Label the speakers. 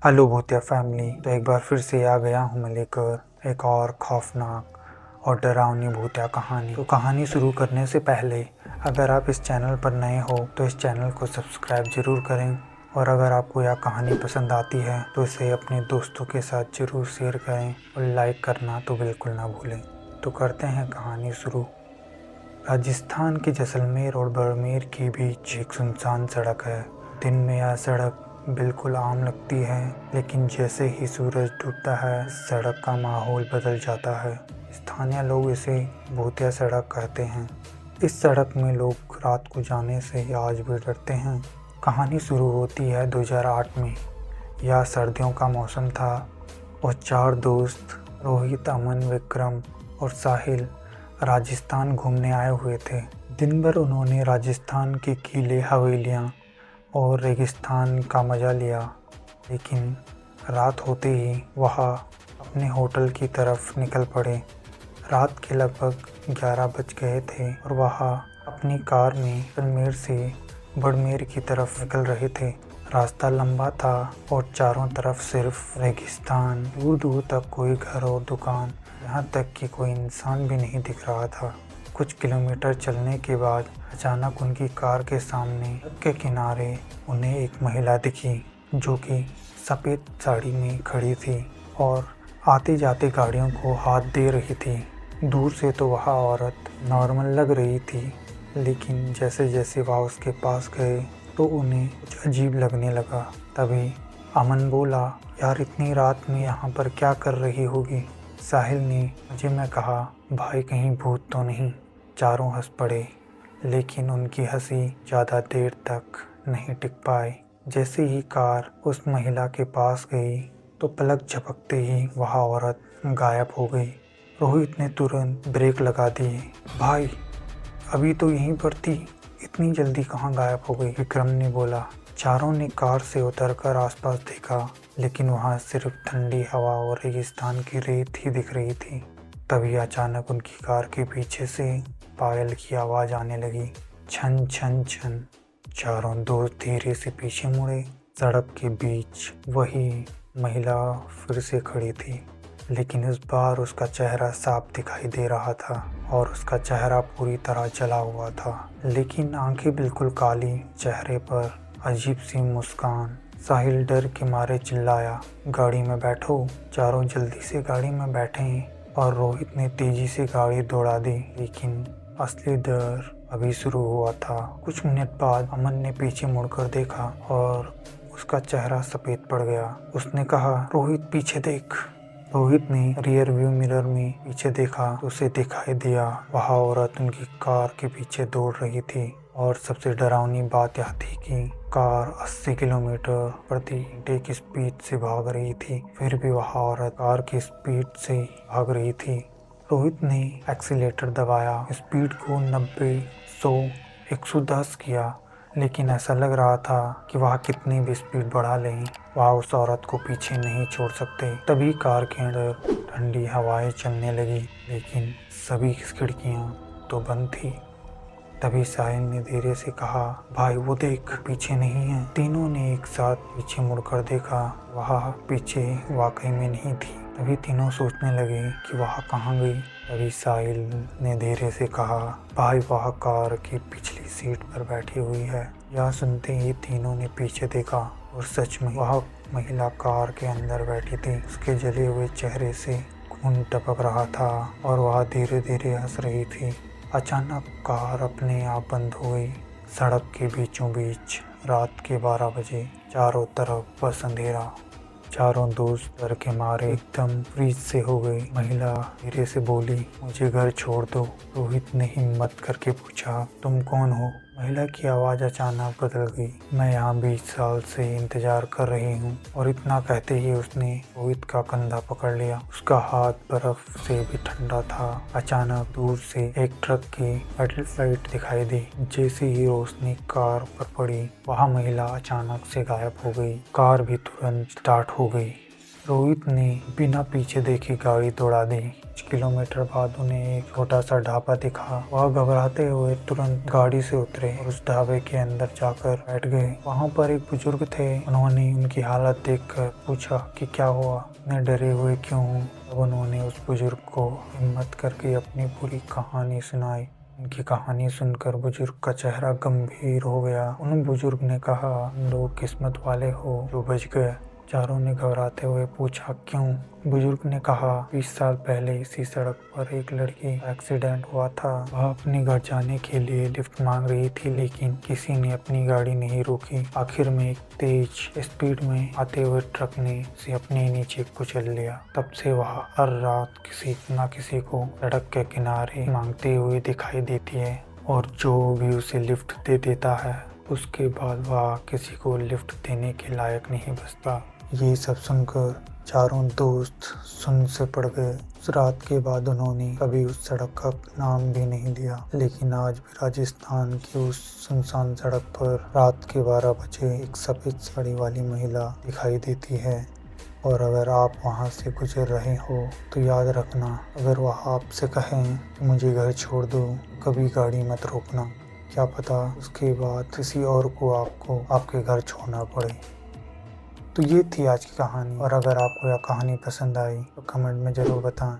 Speaker 1: Hello भूतिया family. तो एक बार फिर से आ गया हूँ मैं लेकर एक और खौफनाक और डरावनी भूतिया कहानी। तो कहानी शुरू करने से पहले अगर आप इस चैनल पर नए हो तो इस चैनल को सब्सक्राइब जरूर करें, और अगर आपको यह कहानी पसंद आती है तो इसे अपने दोस्तों के साथ जरूर शेयर करें और लाइक करना तो बिल्कुल ना भूलें। तो करते हैं कहानी शुरू। राजस्थान के जैसलमेर और बाड़मेर के बीच एक सुनसान सड़क है। दिन में यह सड़क बिल्कुल आम लगती है, लेकिन जैसे ही सूरज डूबता है सड़क का माहौल बदल जाता है। स्थानीय लोग इसे भूतिया सड़क कहते हैं। इस सड़क में लोग रात को जाने से आज भी डरते हैं। कहानी शुरू होती है 2008 में। यह सर्दियों का मौसम था और 4 दोस्त रोहित, अमन, विक्रम और साहिल राजस्थान घूमने आए हुए थे। दिन भर उन्होंने राजस्थान के किले, हवेलियाँ और रेगिस्तान का मज़ा लिया, लेकिन रात होते ही वह अपने होटल की तरफ निकल पड़े। रात के लगभग 11 बज गए थे और वह अपनी कार में जैसलमेर से बाड़मेर की तरफ निकल रहे थे। रास्ता लंबा था और चारों तरफ सिर्फ रेगिस्तान। दूर दूर तक कोई घर और दुकान, यहाँ तक कि कोई इंसान भी नहीं दिख रहा था। कुछ किलोमीटर चलने के बाद अचानक उनकी कार के सामने सड़क के किनारे उन्हें एक महिला दिखी, जो कि सफ़ेद साड़ी में खड़ी थी और आते जाते गाड़ियों को हाथ दे रही थी। दूर से तो वह औरत नॉर्मल लग रही थी, लेकिन जैसे जैसे वह उसके पास गए तो उन्हें कुछ अजीब लगने लगा। तभी अमन बोला, यार इतनी रात में यहाँ पर क्या कर रही होगी? साहिल ने मजे में कहा, भाई कहीं भूत तो नहीं? चारों हंस पड़े, लेकिन उनकी हंसी ज़्यादा देर तक नहीं टिक पाई। जैसे ही कार उस महिला के पास गई तो पलक झपकते ही वह औरत गायब हो गई। रोहित ने तुरंत ब्रेक लगा दिए। भाई अभी तो यहीं पर थी, इतनी जल्दी कहाँ गायब हो गई? विक्रम ने बोला। चारों ने कार से उतरकर आसपास देखा, लेकिन वहाँ सिर्फ ठंडी हवा और रेगिस्तान की रेत ही दिख रही थी। तभी अचानक उनकी कार के पीछे से पायल की आवाज़ आने लगी, छन छन छन। चारों दोस्त धीरे से पीछे मुड़े। सड़क के बीच वही महिला फिर से खड़ी थी, लेकिन इस बार उसका चेहरा साफ दिखाई दे रहा था और उसका चेहरा पूरी तरह जला हुआ था, लेकिन आंखें बिल्कुल काली, चेहरे पर अजीब सी मुस्कान। साहिल डर के मारे चिल्लाया, गाड़ी में बैठो। चारों जल्दी से गाड़ी में बैठे और रोहित ने तेजी से गाड़ी दौड़ा दी, लेकिन असली डर अभी शुरू हुआ था। कुछ मिनट बाद अमन ने पीछे मुड़कर देखा और उसका चेहरा सफ़ेद पड़ गया। उसने कहा, रोहित पीछे देख। रोहित ने रियर व्यू मिरर में पीछे देखा तो उसे दिखाई दिया वह औरत उनकी कार के पीछे दौड़ रही थी। और सबसे डरावनी बात यह थी कि कार 80 किलोमीटर प्रति घंटे की स्पीड से भाग रही थी, फिर भी वह औरत कार की स्पीड से भाग रही थी। रोहित ने एक्सीलेटर दबाया, स्पीड को 90, 100, 110 किया, लेकिन ऐसा लग रहा था कि वह कितनी भी स्पीड बढ़ा लें, वह उस औरत को पीछे नहीं छोड़ सकते। तभी कार के अंदर ठंडी हवाएं चलने लगी, लेकिन सभी खिड़कियां तो बंद थी। तभी साहिल ने धीरे से कहा, भाई वो देख, पीछे नहीं है। तीनों ने एक साथ पीछे मुड़कर देखा, वह पीछे वाकई में नहीं थी। तभी तीनों सोचने लगे कि वह कहाँ गई। तभी साहिल ने धीरे से कहा, भाई वह कार की पिछली सीट पर बैठी हुई है। यह सुनते ही तीनों ने पीछे देखा और सच में वह महिला कार के अंदर बैठी थी। उसके जले हुए चेहरे से खून टपक रहा था और वह धीरे धीरे हंस रही थी। अचानक कार अपने आप बंद हो गई। सड़क के बीचों बीच रात के 12 बजे, चारों तरफ बस अंधेरा। चारों दोस्त डर के मारे एकदम फ्रीज से हो गए। महिला धीरे से बोली, मुझे घर छोड़ दो। रोहित ने हिम्मत करके पूछा, तुम कौन हो? महिला की आवाज़ अचानक बदल गई, मैं यहाँ 20 साल से इंतजार कर रही हूँ। और इतना कहते ही उसने रोहित का कंधा पकड़ लिया। उसका हाथ बर्फ से भी ठंडा था। अचानक दूर से एक ट्रक की हेडलाइट दिखाई दी। जैसे ही रोशनी कार पर पड़ी, वह महिला अचानक से गायब हो गई। कार भी तुरंत स्टार्ट हो गई। रोहित ने बिना पीछे देखे गाड़ी दौड़ा दी। कुछ किलोमीटर बाद उन्हें एक छोटा सा ढाबा दिखा। वह घबराते हुए तुरंत गाड़ी से उतरे और उस ढाबे के अंदर जाकर बैठ गए। वहाँ पर एक बुजुर्ग थे। उन्होंने उनकी हालत देखकर पूछा कि क्या हुआ, इतने डरे हुए क्यों हो। अब उन्होंने उस बुजुर्ग को हिम्मत करके अपनी पूरी कहानी सुनाई। उनकी कहानी सुनकर बुजुर्ग का चेहरा गंभीर हो गया। उन बुजुर्ग ने कहा, लोग किस्मत वाले हो जो बच गए। चारों ने घबराते हुए पूछा, क्यों? बुजुर्ग ने कहा, 20 साल पहले इसी सड़क पर एक लड़की एक्सीडेंट हुआ था। वह अपने घर जाने के लिए लिफ्ट मांग रही थी, लेकिन किसी ने अपनी गाड़ी नहीं रोकी। आखिर में एक तेज स्पीड में आते हुए ट्रक ने उसे अपने नीचे कुचल लिया। तब से वह हर रात किसी न किसी को सड़क के किनारे मांगते हुए दिखाई देती है, और जो भी उसे लिफ्ट दे देता है उसके बाद वह किसी को लिफ्ट देने के लायक नहीं बचता। ये सब सुनकर चारों दोस्त सुन्न से पड़ गए। उस रात के बाद उन्होंने कभी उस सड़क का नाम भी नहीं लिया। लेकिन आज भी राजस्थान की उस सुनसान सड़क पर रात के 12 बजे एक सफ़ेद साड़ी वाली महिला दिखाई देती है। और अगर आप वहां से गुजर रहे हो तो याद रखना, अगर वह आपसे कहें मुझे घर छोड़ दो, कभी गाड़ी मत रोकना। क्या पता उसके बाद किसी और को आपको आपके घर छोड़ना पड़े। तो ये थी आज की कहानी, और अगर आपको यह कहानी पसंद आई तो कमेंट में ज़रूर बताएं।